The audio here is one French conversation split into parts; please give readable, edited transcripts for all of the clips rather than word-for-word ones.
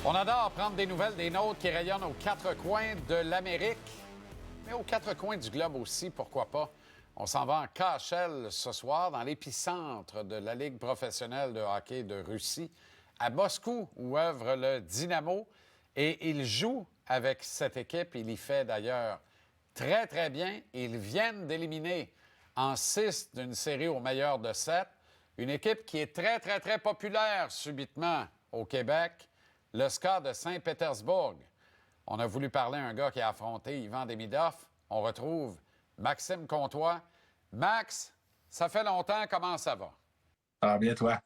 On adore prendre des nouvelles des nôtres qui rayonnent aux quatre coins de l'Amérique, mais aux quatre coins du globe aussi, pourquoi pas. On s'en va en KHL ce soir, dans l'épicentre de la Ligue professionnelle de hockey de Russie, à Moscou, où œuvre le Dynamo. Et il joue avec cette équipe. Il y fait d'ailleurs très, très bien. Ils viennent d'éliminer en 6 d'une série au meilleur de 7 une équipe qui est très, très, très populaire subitement au Québec, le SKA de Saint-Pétersbourg. On a voulu parler à un gars qui a affronté Ivan Demidov. On retrouve Maxime Comtois. Max, ça fait longtemps, comment ça va? Ça va bien, toi?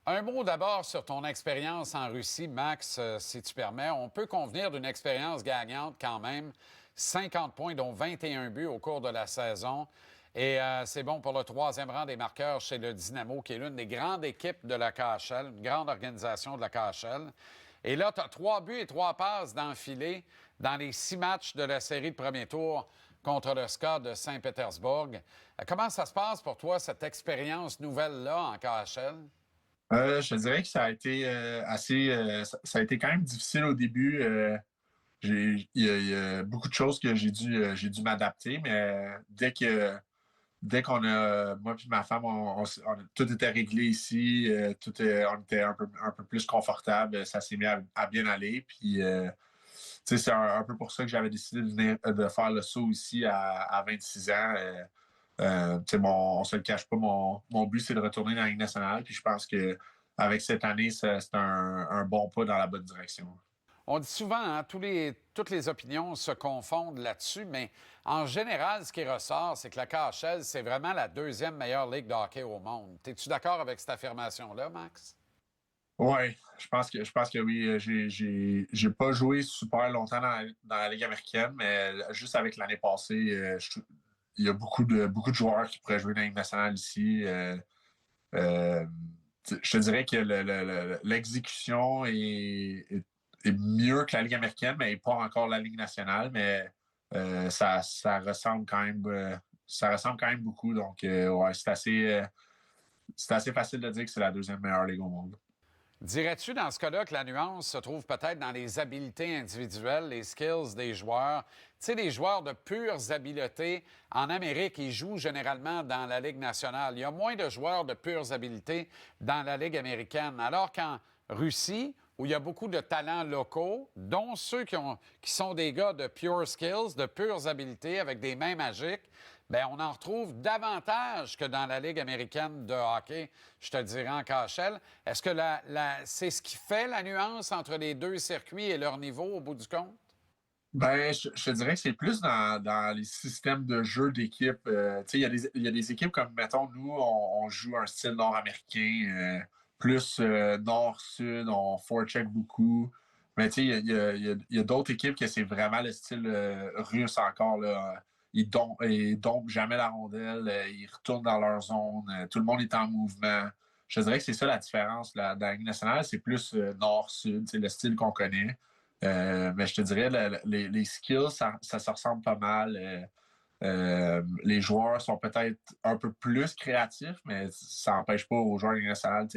Un mot d'abord sur ton expérience en Russie, Max, si tu permets. On peut convenir d'une expérience gagnante quand même. 50 points, dont 21 buts au cours de la saison. Et c'est bon pour le troisième rang des marqueurs chez le Dynamo, qui est l'une des grandes équipes de la KHL, une grande organisation de la KHL. Et là, tu as 3 buts et 3 passes d'enfilée dans les 6 matchs de la série de premier tour contre le SKA de Saint-Pétersbourg. Comment ça se passe pour toi, cette expérience nouvelle-là en KHL? Je te dirais que ça a été ça a été quand même difficile au début. Il y a beaucoup de choses que j'ai dû m'adapter, mais dès qu'on a, moi et ma femme, tout était réglé ici, on était un peu plus confortable, ça s'est mis à bien aller. Puis, tu sais, c'est un peu pour ça que j'avais décidé de faire le saut ici à 26 ans. On se le cache pas, mon but, c'est de retourner dans la Ligue nationale. Puis je pense que avec cette année, c'est un bon pas dans la bonne direction. On dit souvent, hein, toutes les opinions se confondent là-dessus, mais en général, ce qui ressort, c'est que la KHL, c'est vraiment la deuxième meilleure ligue de hockey au monde. Es-tu d'accord avec cette affirmation-là, Max? Oui, je pense que oui. J'ai pas joué super longtemps dans la Ligue américaine, mais juste avec l'année passée, il y a beaucoup de joueurs qui pourraient jouer dans la Ligue nationale ici. Euh, je te dirais que l'exécution est mieux que la Ligue américaine, mais pas encore la Ligue nationale, mais ça ressemble quand même beaucoup. Donc, ouais, c'est assez facile de dire que c'est la deuxième meilleure ligue au monde. Dirais-tu dans ce cas-là que la nuance se trouve peut-être dans les habiletés individuelles, les skills des joueurs? Tu sais, les joueurs de pures habiletés, en Amérique, ils jouent généralement dans la Ligue nationale. Il y a moins de joueurs de pures habiletés dans la Ligue américaine. Alors qu'en Russie, où il y a beaucoup de talents locaux, dont ceux qui sont des gars de pure skills, de pures habiletés, avec des mains magiques, bien, on en retrouve davantage que dans la Ligue américaine de hockey, je te dirais en KHL. Est-ce que c'est ce qui fait la nuance entre les deux circuits et leur niveau au bout du compte? Ben, je te dirais que c'est plus dans les systèmes de jeu d'équipe. Tu sais, il y a des équipes comme, mettons, nous, on joue un style nord-américain, plus nord-sud, on forecheck beaucoup. Mais tu sais, il y a d'autres équipes que c'est vraiment le style russe encore, là. Ils dompent jamais la rondelle, ils retournent dans leur zone, tout le monde est en mouvement. Je te dirais que c'est ça la différence là, dans la Ligue nationale, c'est plus nord-sud, c'est le style qu'on connaît. Mais je te dirais, les skills, ça se ressemble pas mal. Les joueurs sont peut-être un peu plus créatifs, mais ça n'empêche pas aux joueurs nationaux.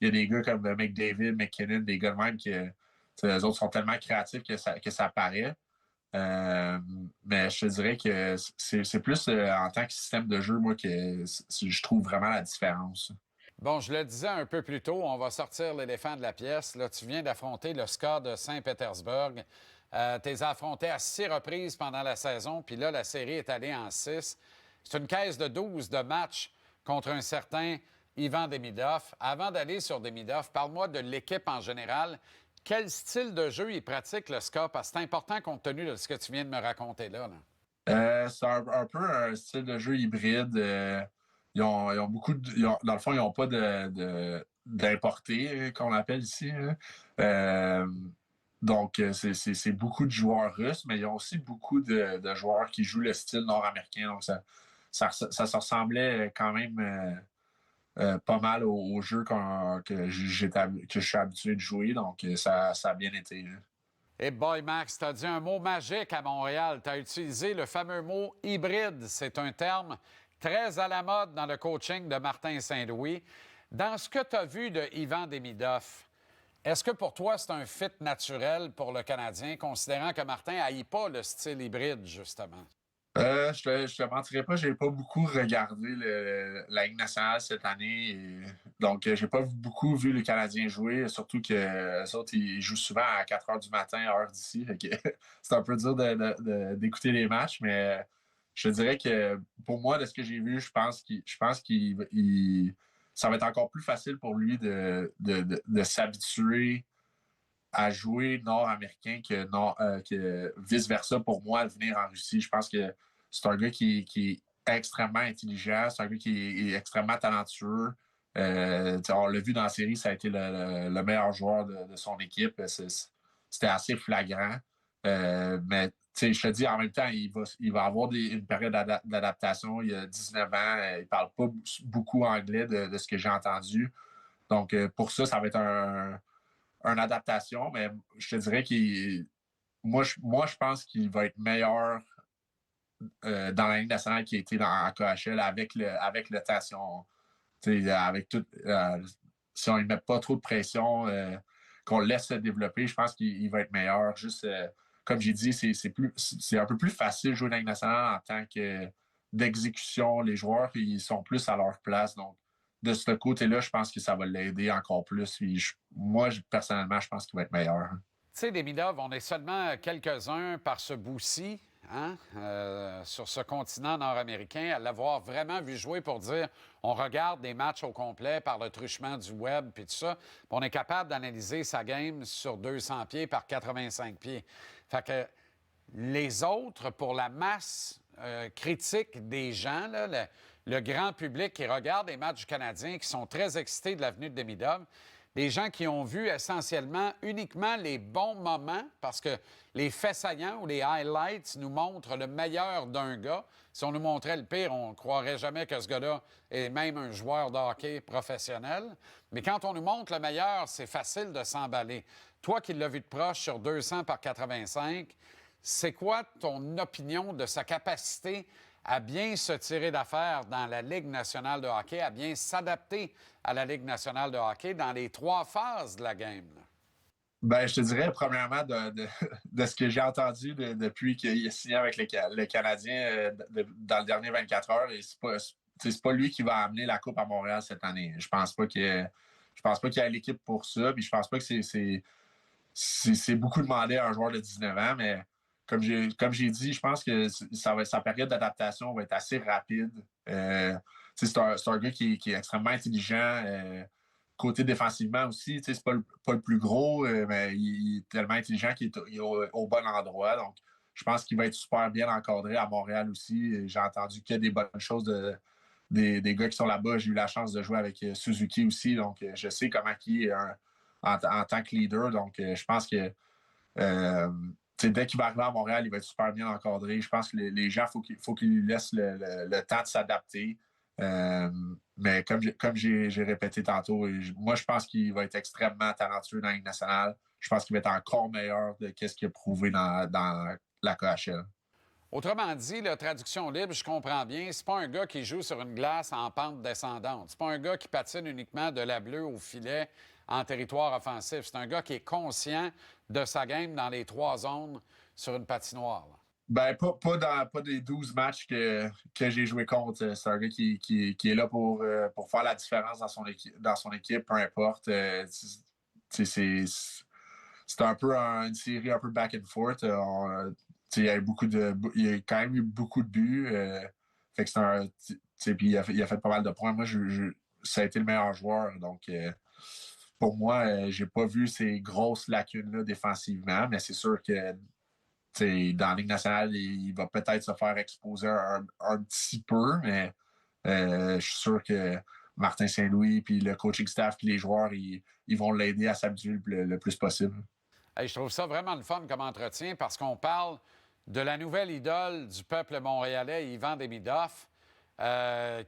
Il y a des gars comme McDavid, McKinnon, des gars de même qui, les autres sont tellement créatifs que ça paraît. Euh, mais je te dirais que c'est plus en tant que système de jeu, moi, que je trouve vraiment la différence. Bon, je le disais un peu plus tôt, on va sortir l'éléphant de la pièce. Là, tu viens d'affronter le SKA de Saint-Pétersbourg. Tu les as affrontés à 6 reprises pendant la saison, puis là, la série est allée en 6. C'est une caisse de 12 de matchs contre un certain Ivan Demidov. Avant d'aller sur Demidov, parle-moi de l'équipe en général. Quel style de jeu il pratique, le SKA? Parce que c'est important compte tenu de ce que tu viens de me raconter là. C'est un peu un style de jeu hybride. Ils ont beaucoup dans le fond, ils n'ont pas d'importés, qu'on appelle ici, hein. Euh, donc, c'est beaucoup de joueurs russes, mais ils ont aussi beaucoup de joueurs qui jouent le style nord-américain. Donc, ça se ressemblait quand même pas mal au jeu que je suis habitué de jouer. Donc, ça a bien été, hein. Et boy, Max, tu as dit un mot magique à Montréal. Tu as utilisé le fameux mot hybride. C'est un terme très à la mode dans le coaching de Martin Saint-Louis. Dans ce que tu as vu de Ivan Demidov, Est-ce que pour toi, c'est un fit naturel pour le Canadien, considérant que Martin haït pas le style hybride, justement? Je te mentirais pas, j'ai pas beaucoup regardé la Ligue nationale cette année. Donc, j'ai pas beaucoup vu les Canadiens jouer, surtout que les autres, ils jouent souvent à 4 heures du matin, heure d'ici. C'est un peu dur d'écouter les matchs, mais je te dirais que pour moi, de ce que j'ai vu, je pense qu'il ça va être encore plus facile pour lui de s'habituer à jouer nord-américain que vice-versa pour moi, de venir en Russie. Je pense que c'est un gars qui est extrêmement intelligent, c'est un gars qui est extrêmement talentueux. On l'a vu dans la série, ça a été le meilleur joueur de son équipe. C'était assez flagrant. Mais je te dis, en même temps, il va avoir une période d'adaptation. Il a 19 ans, il ne parle pas beaucoup anglais de ce que j'ai entendu. Donc, pour ça, ça va être une adaptation, mais je te dirais qu'il. Moi, je pense qu'il va être meilleur dans la Ligue nationale qu'il a été en KHL avec le temps. Si on ne lui met pas trop de pression, qu'on le laisse se développer, je pense qu'il va être meilleur. Juste, comme j'ai dit, c'est un peu plus facile de jouer dans la Ligue nationale en tant que d'exécution. Les joueurs, ils sont plus à leur place. Donc, de ce côté-là, je pense que ça va l'aider encore plus. Moi, personnellement, je pense qu'il va être meilleur. Tu sais, Demidov, on est seulement quelques-uns par ce bout-ci, hein, sur ce continent nord-américain, à l'avoir vraiment vu jouer pour dire on regarde des matchs au complet par le truchement du web puis tout ça. Puis on est capable d'analyser sa game sur 200 pieds par 85 pieds. Fait que les autres, pour la masse critique des gens, là, le grand public qui regarde les matchs du Canadien, qui sont très excités de la venue de Demidov, des gens qui ont vu essentiellement uniquement les bons moments, parce que les faits saillants ou les highlights nous montrent le meilleur d'un gars. Si on nous montrait le pire, on ne croirait jamais que ce gars-là est même un joueur de hockey professionnel. Mais quand on nous montre le meilleur, c'est facile de s'emballer. Toi qui l'as vu de proche sur 200 par 85, c'est quoi ton opinion de sa capacité à bien se tirer d'affaire dans la Ligue nationale de hockey, à bien s'adapter à la Ligue nationale de hockey dans les 3 phases de la game? Là? Ben, je te dirais, premièrement, de ce que j'ai entendu depuis qu'il a signé avec le Canadien dans le dernier 24 heures, et c'est pas lui qui va amener la Coupe à Montréal cette année. Je pense pas qu'il y a l'équipe pour ça, puis je pense pas que c'est beaucoup demandé à un joueur de 19 ans, mais comme j'ai dit, je pense que sa période d'adaptation va être assez rapide. C'est un gars qui est extrêmement intelligent. Côté défensivement aussi, c'est pas le plus gros, mais il est tellement intelligent qu'il est au bon endroit. Donc, je pense qu'il va être super bien encadré à Montréal aussi. J'ai entendu qu'il y a des bonnes choses des gars qui sont là-bas. J'ai eu la chance de jouer avec Suzuki aussi. Donc, je sais comment il est en tant que leader. Donc, je pense que dès qu'il va arriver à Montréal, il va être super bien encadré. Je pense que les gens, faut qu'ils lui laissent le temps de s'adapter. Mais comme j'ai répété tantôt, moi, je pense qu'il va être extrêmement talentueux dans la Ligue nationale. Je pense qu'il va être encore meilleur de ce qu'il a prouvé dans la KHL. Autrement dit, la traduction libre, je comprends bien, c'est pas un gars qui joue sur une glace en pente descendante. C'est pas un gars qui patine uniquement de la bleue au filet en territoire offensif. C'est un gars qui est conscient de sa game dans les 3 zones sur une patinoire. Là. Ben, pas des 12 matchs que j'ai joué contre. C'est un gars qui est là pour faire la différence dans son équipe, peu importe. C'est un peu une série un peu back and forth. Il y a quand même eu beaucoup de buts. Fait que puis il a fait pas mal de points. Moi, ça a été le meilleur joueur. Donc, pour moi, j'ai pas vu ces grosses lacunes-là défensivement, mais c'est sûr que dans la Ligue nationale, il va peut-être se faire exposer un petit peu, mais je suis sûr que Martin Saint-Louis, puis le coaching staff, puis les joueurs, ils vont l'aider à s'habituer le plus possible. Hey, je trouve ça vraiment le fun comme entretien parce qu'on parle de la nouvelle idole du peuple montréalais, Ivan Demidov,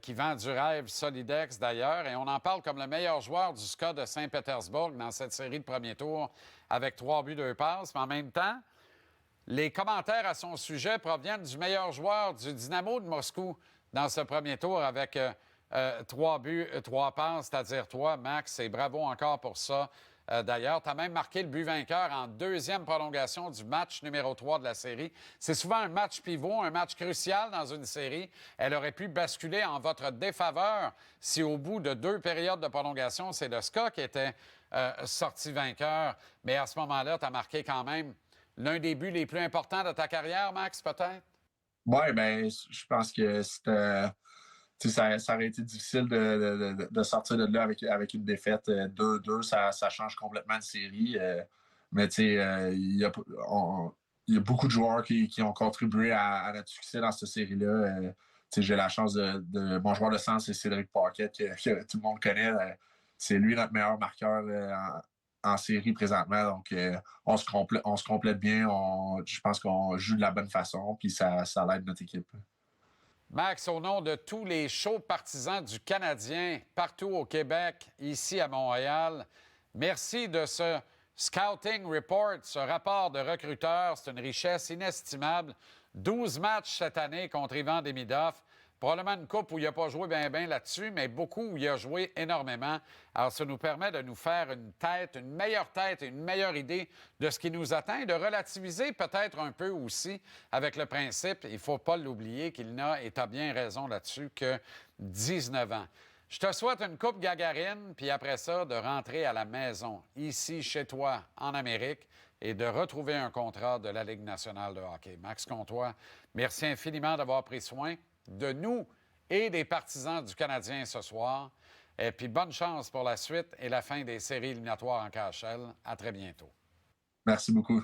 qui vend du rêve Solidex d'ailleurs, et on en parle comme le meilleur joueur du SKA de Saint-Pétersbourg dans cette série de premier tour avec 3 buts, 2 passes. Mais en même temps, les commentaires à son sujet proviennent du meilleur joueur du Dynamo de Moscou dans ce premier tour avec 3 buts, 3 passes, c'est-à-dire toi, Max, et bravo encore pour ça. D'ailleurs, tu as même marqué le but vainqueur en deuxième prolongation du match numéro 3 de la série. C'est souvent un match pivot, un match crucial dans une série. Elle aurait pu basculer en votre défaveur si au bout de 2 périodes de prolongation, c'est le SKA qui était sorti vainqueur. Mais à ce moment-là, tu as marqué quand même l'un des buts les plus importants de ta carrière, Max, peut-être? Oui, ben, je pense que ça aurait été difficile de sortir de là avec une défaite 2-2. Ça change complètement de série. Mais il y a beaucoup de joueurs qui ont contribué à notre succès dans cette série-là. J'ai la chance mon joueur de centre, c'est Cédric Paquette, que tout le monde connaît. C'est lui notre meilleur marqueur en série présentement. Donc, on se complète bien. Je pense qu'on joue de la bonne façon, puis ça l'aide notre équipe. Max, au nom de tous les chauds partisans du Canadien partout au Québec, ici à Montréal, merci de ce Scouting Report, ce rapport de recruteurs. C'est une richesse inestimable. 12 matchs cette année contre Ivan Demidov. Probablement une coupe où il n'a pas joué bien là-dessus, mais beaucoup où il a joué énormément. Alors, ça nous permet de nous faire une meilleure tête et une meilleure idée de ce qui nous attend et de relativiser peut-être un peu aussi avec le principe, il ne faut pas l'oublier, qu'il n'a, et tu as bien raison là-dessus, que 19 ans. Je te souhaite une coupe Gagarine, puis après ça, de rentrer à la maison, ici, chez toi, en Amérique, et de retrouver un contrat de la Ligue nationale de hockey. Max Comtois, merci infiniment d'avoir pris soin de nous et des partisans du Canadien ce soir. Et puis bonne chance pour la suite et la fin des séries éliminatoires en KHL. À très bientôt. Merci beaucoup.